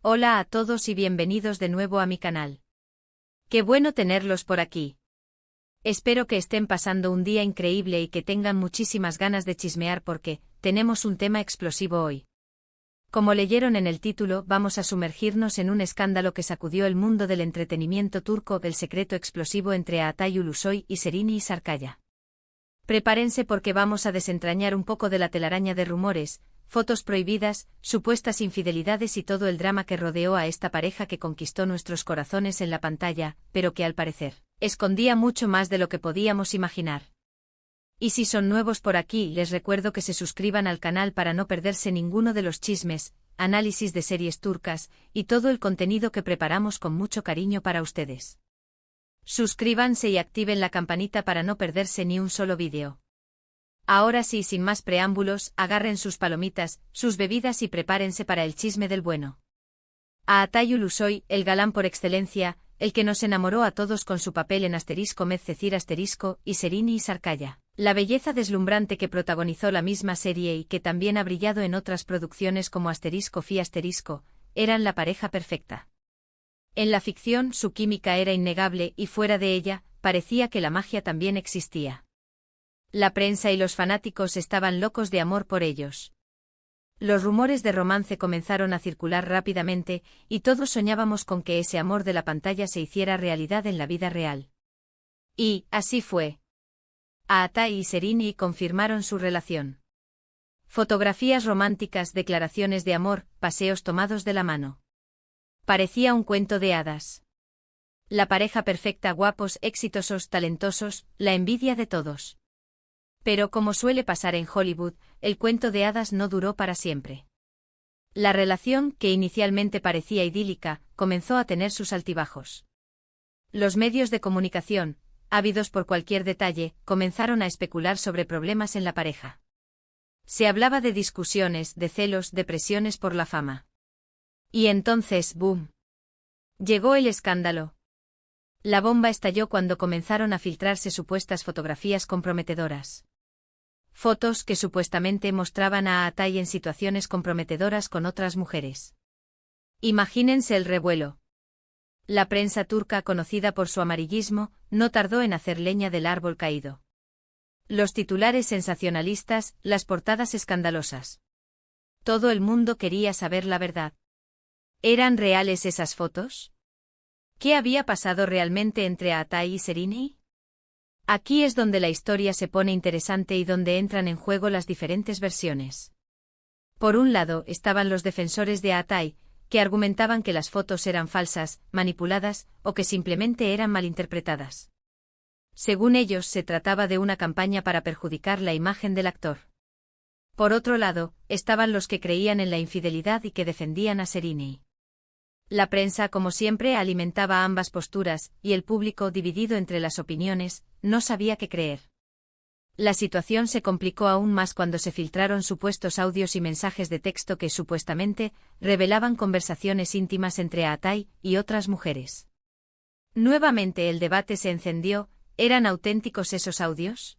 Hola a todos y bienvenidos de nuevo a mi canal. Qué bueno tenerlos por aquí. Espero que estén pasando un día increíble y que tengan muchísimas ganas de chismear porque tenemos un tema explosivo hoy. Como leyeron en el título, vamos a sumergirnos en un escándalo que sacudió el mundo del entretenimiento turco, el secreto explosivo entre Altay Ulusoy y Serini Sarıkaya. Prepárense porque vamos a desentrañar un poco de la telaraña de rumores, fotos prohibidas, supuestas infidelidades y todo el drama que rodeó a esta pareja que conquistó nuestros corazones en la pantalla, pero que al parecer escondía mucho más de lo que podíamos imaginar. Y si son nuevos por aquí, les recuerdo que se suscriban al canal para no perderse ninguno de los chismes, análisis de series turcas y todo el contenido que preparamos con mucho cariño para ustedes. Suscríbanse y activen la campanita para no perderse ni un solo vídeo. Ahora sí, sin más preámbulos, agarren sus palomitas, sus bebidas y prepárense para el chisme del bueno. Altay Ulusoy, el galán por excelencia, el que nos enamoró a todos con su papel en Medcezir y Serini Sarıkaya, la belleza deslumbrante que protagonizó la misma serie y que también ha brillado en otras producciones como Fi eran la pareja perfecta. En la ficción su química era innegable y fuera de ella, parecía que la magia también existía. La prensa y los fanáticos estaban locos de amor por ellos. Los rumores de romance comenzaron a circular rápidamente y todos soñábamos con que ese amor de la pantalla se hiciera realidad en la vida real. Y, así fue. Altay y Serini confirmaron su relación. Fotografías románticas, declaraciones de amor, paseos tomados de la mano. Parecía un cuento de hadas. La pareja perfecta, guapos, exitosos, talentosos, la envidia de todos. Pero como suele pasar en Hollywood, el cuento de hadas no duró para siempre. La relación, que inicialmente parecía idílica, comenzó a tener sus altibajos. Los medios de comunicación, ávidos por cualquier detalle, comenzaron a especular sobre problemas en la pareja. Se hablaba de discusiones, de celos, de presiones por la fama. Y entonces, ¡boom!, llegó el escándalo. La bomba estalló cuando comenzaron a filtrarse supuestas fotografías comprometedoras. Fotos que supuestamente mostraban a Altay en situaciones comprometedoras con otras mujeres. Imagínense el revuelo. La prensa turca, conocida por su amarillismo, no tardó en hacer leña del árbol caído. Los titulares sensacionalistas, las portadas escandalosas. Todo el mundo quería saber la verdad. ¿Eran reales esas fotos? ¿Qué había pasado realmente entre Altay y Serini? Aquí es donde la historia se pone interesante y donde entran en juego las diferentes versiones. Por un lado estaban los defensores de Altay, que argumentaban que las fotos eran falsas, manipuladas, o que simplemente eran malinterpretadas. Según ellos, se trataba de una campaña para perjudicar la imagen del actor. Por otro lado, estaban los que creían en la infidelidad y que defendían a Serini. La prensa, como siempre, alimentaba ambas posturas, y el público, dividido entre las opiniones, no sabía qué creer. La situación se complicó aún más cuando se filtraron supuestos audios y mensajes de texto que supuestamente revelaban conversaciones íntimas entre Altay y otras mujeres. Nuevamente el debate se encendió, ¿eran auténticos esos audios?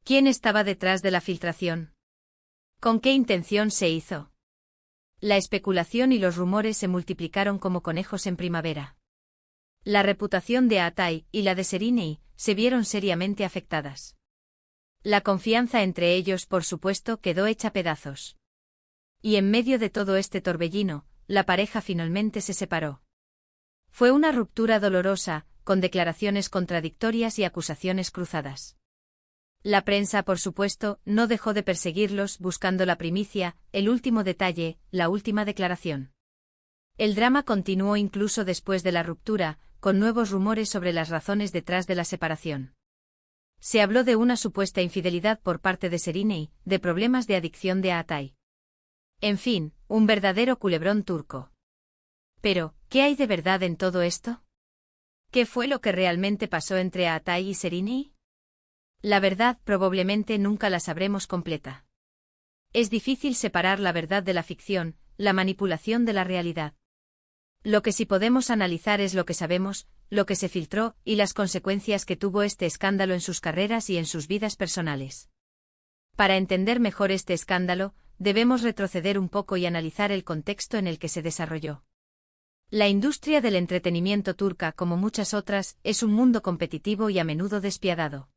¿Quién estaba detrás de la filtración? ¿Con qué intención se hizo? La especulación y los rumores se multiplicaron como conejos en primavera. La reputación de Altay y la de Serini se vieron seriamente afectadas. La confianza entre ellos, por supuesto, quedó hecha pedazos. Y en medio de todo este torbellino, la pareja finalmente se separó. Fue una ruptura dolorosa, con declaraciones contradictorias y acusaciones cruzadas. La prensa, por supuesto, no dejó de perseguirlos buscando la primicia, el último detalle, la última declaración. El drama continuó incluso después de la ruptura, con nuevos rumores sobre las razones detrás de la separación. Se habló de una supuesta infidelidad por parte de Serini, de problemas de adicción de Altay. En fin, un verdadero culebrón turco. Pero, ¿qué hay de verdad en todo esto? ¿Qué fue lo que realmente pasó entre Altay y Serini? La verdad probablemente nunca la sabremos completa. Es difícil separar la verdad de la ficción, la manipulación de la realidad. Lo que sí podemos analizar es lo que sabemos, lo que se filtró y las consecuencias que tuvo este escándalo en sus carreras y en sus vidas personales. Para entender mejor este escándalo, debemos retroceder un poco y analizar el contexto en el que se desarrolló. La industria del entretenimiento turca, como muchas otras, es un mundo competitivo y a menudo despiadado.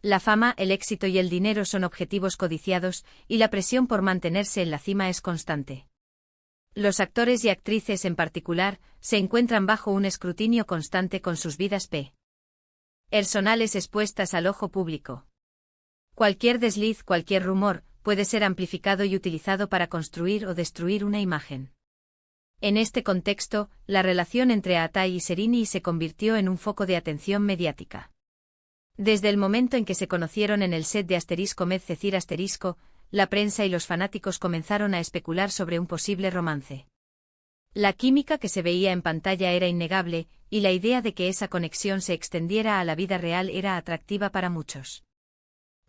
La fama, el éxito y el dinero son objetivos codiciados, y la presión por mantenerse en la cima es constante. Los actrices en particular, se encuentran bajo un escrutinio constante con sus vidas personales expuestas al ojo público. Cualquier desliz, cualquier rumor, puede ser amplificado y utilizado para construir o destruir una imagen. En este contexto, la relación entre Atay y Serini se convirtió en un foco de atención mediática. Desde el momento en que se conocieron en el set de *Med Cecir*, la prensa y los fanáticos comenzaron a especular sobre un posible romance. La química que se veía en pantalla era innegable, y la idea de que esa conexión se extendiera a la vida real era atractiva para muchos.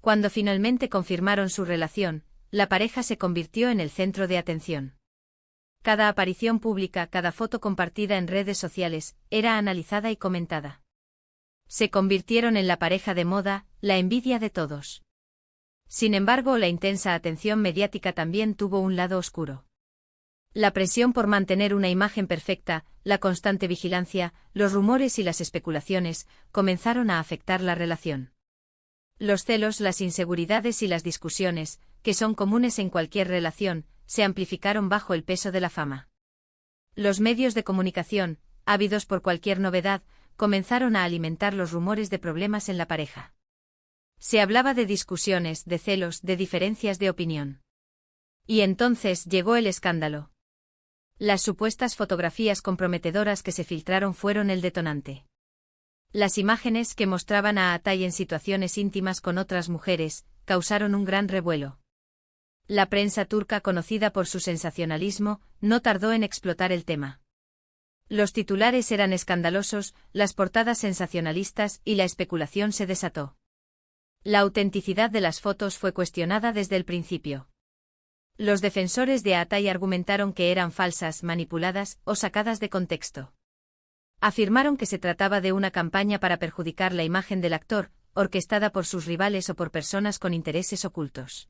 Cuando finalmente confirmaron su relación, la pareja se convirtió en el centro de atención. Cada aparición pública, cada foto compartida en redes sociales, era analizada y comentada. Se convirtieron en la pareja de moda, la envidia de todos. Sin embargo, la intensa atención mediática también tuvo un lado oscuro. La presión por mantener una imagen perfecta, la constante vigilancia, los rumores y las especulaciones, comenzaron a afectar la relación. Los celos, las inseguridades y las discusiones, que son comunes en cualquier relación, se amplificaron bajo el peso de la fama. Los medios de comunicación, ávidos por cualquier novedad, comenzaron a alimentar los rumores de problemas en la pareja. Se hablaba de discusiones, de celos, de diferencias de opinión. Y entonces llegó el escándalo. Las supuestas fotografías comprometedoras que se filtraron fueron el detonante. Las imágenes que mostraban a Atay en situaciones íntimas con otras mujeres, causaron un gran revuelo. La prensa turca, conocida por su sensacionalismo, no tardó en explotar el tema. Los titulares eran escandalosos, las portadas sensacionalistas y la especulación se desató. La autenticidad de las fotos fue cuestionada desde el principio. Los defensores de Atay argumentaron que eran falsas, manipuladas o sacadas de contexto. Afirmaron que se trataba de una campaña para perjudicar la imagen del actor, orquestada por sus rivales o por personas con intereses ocultos.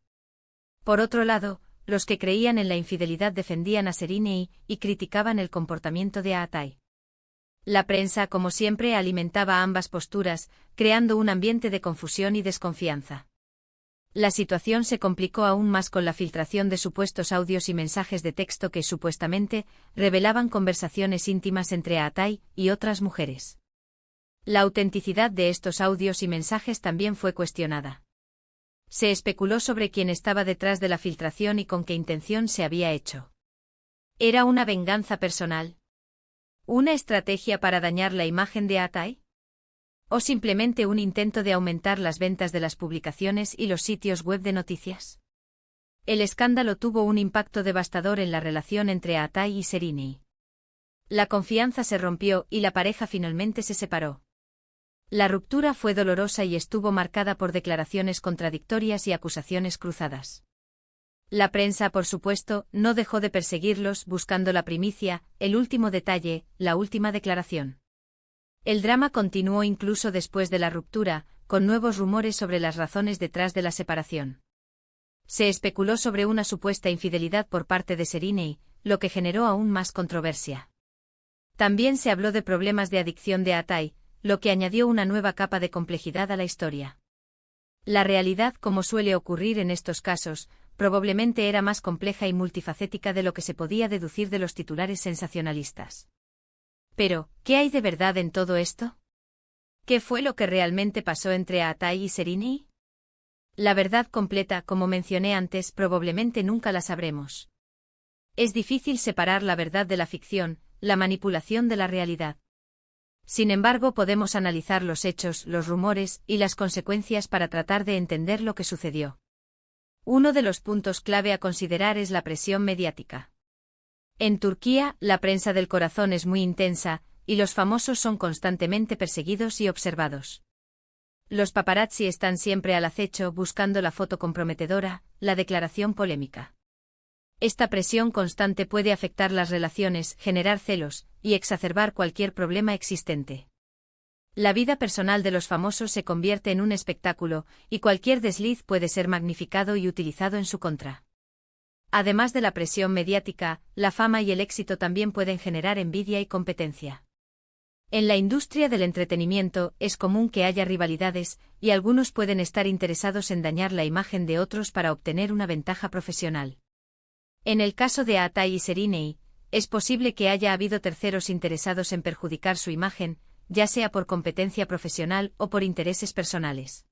Por otro lado, los que creían en la infidelidad defendían a Serini y criticaban el comportamiento de Atay. La prensa, como siempre, alimentaba ambas posturas, creando un ambiente de confusión y desconfianza. La situación se complicó aún más con la filtración de supuestos audios y mensajes de texto que supuestamente revelaban conversaciones íntimas entre Atay y otras mujeres. La autenticidad de estos audios y mensajes también fue cuestionada. Se especuló sobre quién estaba detrás de la filtración y con qué intención se había hecho. ¿Era una venganza personal? ¿Una estrategia para dañar la imagen de Atay? ¿O simplemente un intento de aumentar las ventas de las publicaciones y los sitios web de noticias? El escándalo tuvo un impacto devastador en la relación entre Atay y Serini. La confianza se rompió y la pareja finalmente se separó. La ruptura fue dolorosa y estuvo marcada por declaraciones contradictorias y acusaciones cruzadas. La prensa, por supuesto, no dejó de perseguirlos buscando la primicia, el último detalle, la última declaración. El drama continuó incluso después de la ruptura, con nuevos rumores sobre las razones detrás de la separación. Se especuló sobre una supuesta infidelidad por parte de Serini, lo que generó aún más controversia. También se habló de problemas de adicción de Atay, lo que añadió una nueva capa de complejidad a la historia. La realidad, como suele ocurrir en estos casos, probablemente era más compleja y multifacética de lo que se podía deducir de los titulares sensacionalistas. Pero, ¿qué hay de verdad en todo esto? ¿Qué fue lo que realmente pasó entre Atay y Serini? La verdad completa, como mencioné antes, probablemente nunca la sabremos. Es difícil separar la verdad de la ficción, la manipulación de la realidad. Sin embargo, podemos analizar los hechos, los rumores y las consecuencias para tratar de entender lo que sucedió. Uno de los puntos clave a considerar es la presión mediática. En Turquía, la prensa del corazón es muy intensa, y los famosos son constantemente perseguidos y observados. Los paparazzi están siempre al acecho buscando la foto comprometedora, la declaración polémica. Esta presión constante puede afectar las relaciones, generar celos, y exacerbar cualquier problema existente. La vida personal de los famosos se convierte en un espectáculo, y cualquier desliz puede ser magnificado y utilizado en su contra. Además de la presión mediática, la fama y el éxito también pueden generar envidia y competencia. En la industria del entretenimiento es común que haya rivalidades, y algunos pueden estar interesados en dañar la imagen de otros para obtener una ventaja profesional. En el caso de Aatai y Serinei, es posible que haya habido terceros interesados en perjudicar su imagen, ya sea por competencia profesional o por intereses personales.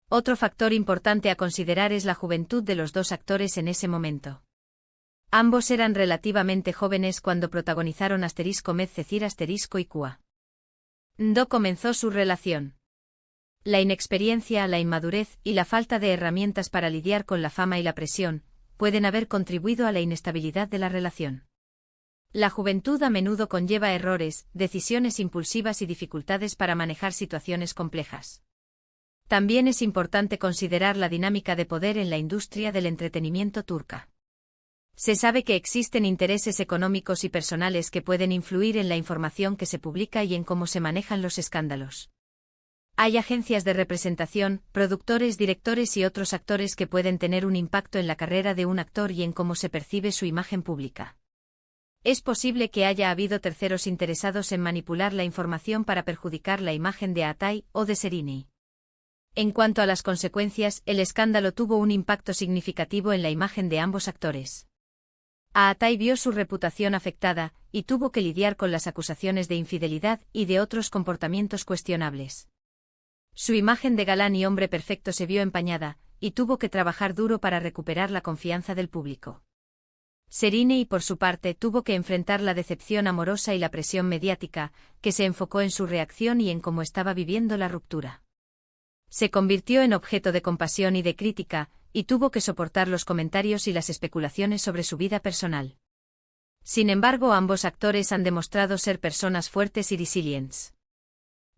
Otro factor importante a considerar es la juventud de los dos actores en ese momento. Ambos eran relativamente jóvenes cuando protagonizaron *Med y Kua. Do comenzó su relación. La inexperiencia, la inmadurez y la falta de herramientas para lidiar con la fama y la presión pueden haber contribuido a la inestabilidad de la relación. La juventud a menudo conlleva errores, decisiones impulsivas y dificultades para manejar situaciones complejas. También es importante considerar la dinámica de poder en la industria del entretenimiento turca. Se sabe que existen intereses económicos y personales que pueden influir en la información que se publica y en cómo se manejan los escándalos. Hay agencias de representación, productores, directores y otros actores que pueden tener un impacto en la carrera de un actor y en cómo se percibe su imagen pública. Es posible que haya habido terceros interesados en manipular la información para perjudicar la imagen de Aatai o de Serinei. En cuanto a las consecuencias, el escándalo tuvo un impacto significativo en la imagen de ambos actores. Aatai vio su reputación afectada, y tuvo que lidiar con las acusaciones de infidelidad y de otros comportamientos cuestionables. Su imagen de galán y hombre perfecto se vio empañada, y tuvo que trabajar duro para recuperar la confianza del público. Serinei, por su parte, tuvo que enfrentar la decepción amorosa y la presión mediática, que se enfocó en su reacción y en cómo estaba viviendo la ruptura. Se convirtió en objeto de compasión y de crítica, y tuvo que soportar los comentarios y las especulaciones sobre su vida personal. Sin embargo, ambos actores han demostrado ser personas fuertes y resilientes.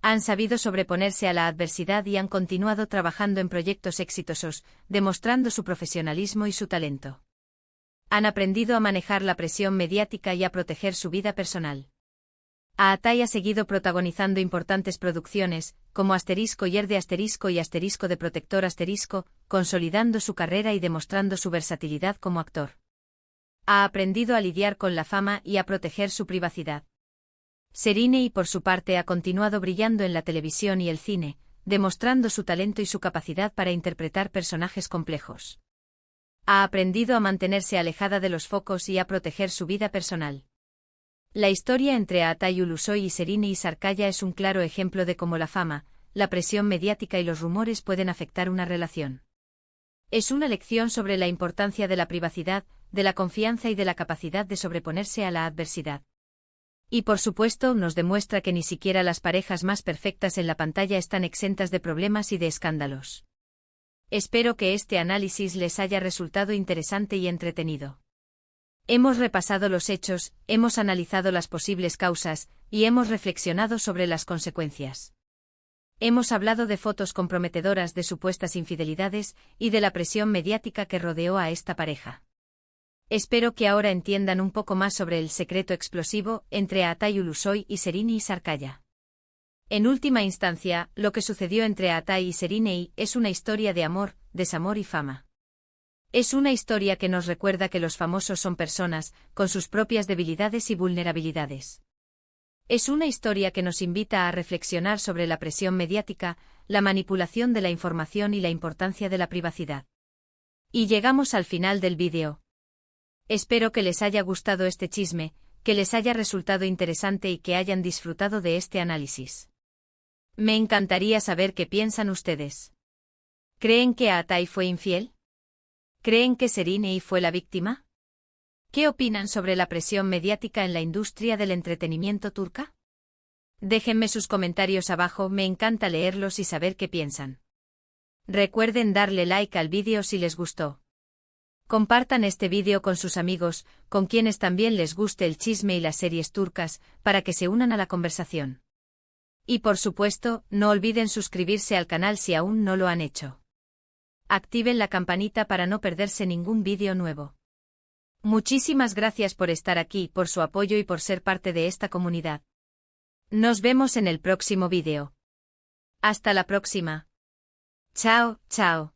Han sabido sobreponerse a la adversidad y han continuado trabajando en proyectos exitosos, demostrando su profesionalismo y su talento. Han aprendido a manejar la presión mediática y a proteger su vida personal. Aatai ha seguido protagonizando importantes producciones, como *Yer de * y *de Protector *, consolidando su carrera y demostrando su versatilidad como actor. Ha aprendido a lidiar con la fama y a proteger su privacidad. Serinei, por su parte, ha continuado brillando en la televisión y el cine, demostrando su talento y su capacidad para interpretar personajes complejos. Ha aprendido a mantenerse alejada de los focos y a proteger su vida personal. La historia entre Aatai Ulusoy y Serinei Sarkaya es un claro ejemplo de cómo la fama, la presión mediática y los rumores pueden afectar una relación. Es una lección sobre la importancia de la privacidad, de la confianza y de la capacidad de sobreponerse a la adversidad. Y por supuesto, nos demuestra que ni siquiera las parejas más perfectas en la pantalla están exentas de problemas y de escándalos. Espero que este análisis les haya resultado interesante y entretenido. Hemos repasado los hechos, hemos analizado las posibles causas, y hemos reflexionado sobre las consecuencias. Hemos hablado de fotos comprometedoras de supuestas infidelidades y de la presión mediática que rodeó a esta pareja. Espero que ahora entiendan un poco más sobre el secreto explosivo entre Aatai Ulusoy y Serinei Sarkaya. En última instancia, lo que sucedió entre Aatai y Serinei es una historia de amor, desamor y fama. Es una historia que nos recuerda que los famosos son personas, con sus propias debilidades y vulnerabilidades. Es una historia que nos invita a reflexionar sobre la presión mediática, la manipulación de la información y la importancia de la privacidad. Y llegamos al final del vídeo. Espero que les haya gustado este chisme, que les haya resultado interesante y que hayan disfrutado de este análisis. Me encantaría saber qué piensan ustedes. ¿Creen que Aatai fue infiel? ¿Creen que Serinei fue la víctima? ¿Qué opinan sobre la presión mediática en la industria del entretenimiento turca? Déjenme sus comentarios abajo, me encanta leerlos y saber qué piensan. Recuerden darle like al vídeo si les gustó. Compartan este vídeo con sus amigos, con quienes también les guste el chisme y las series turcas, para que se unan a la conversación. Y por supuesto, no olviden suscribirse al canal si aún no lo han hecho. Activen la campanita para no perderse ningún vídeo nuevo. Muchísimas gracias por estar aquí, por su apoyo y por ser parte de esta comunidad. Nos vemos en el próximo vídeo. Hasta la próxima. Chao, chao.